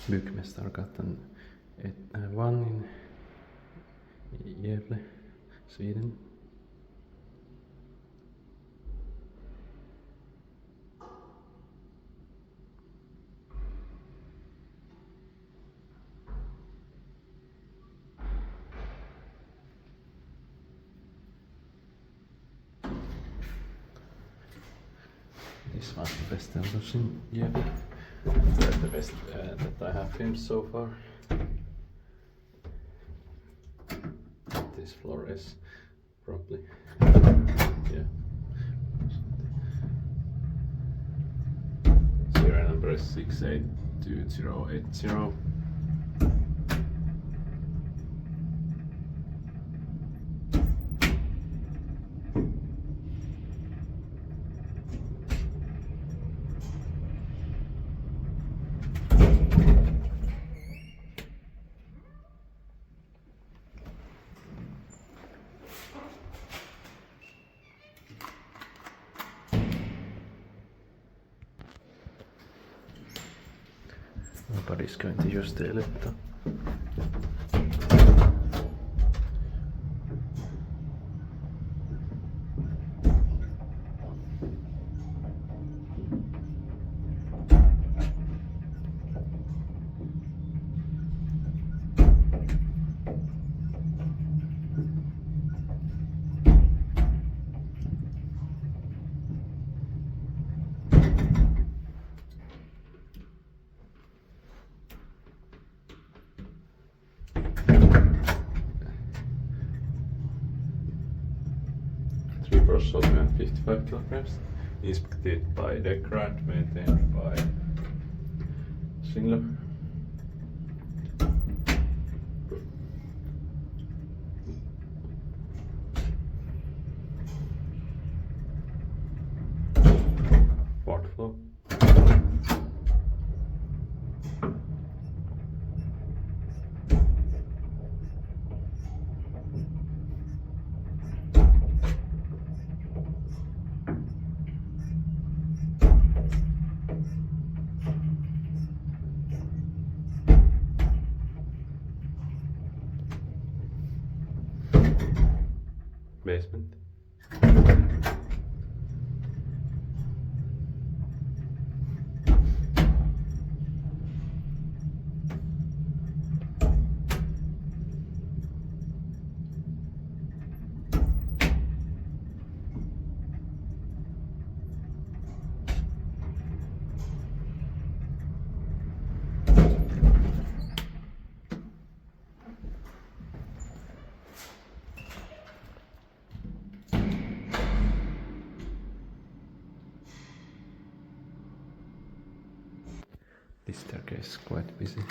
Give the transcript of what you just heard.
Byggmästargatan 1 in Gävle, Sweden. This was the best house in Gävle. That's the best that I have filmed so far. This floor is probably, yeah. Serial number is 682080. Nobody's going to use the elevator. Brussels 55 kilograms, inspected by Deckard, maintained by Singler. Fourth floor. Basement. This staircase is quite busy.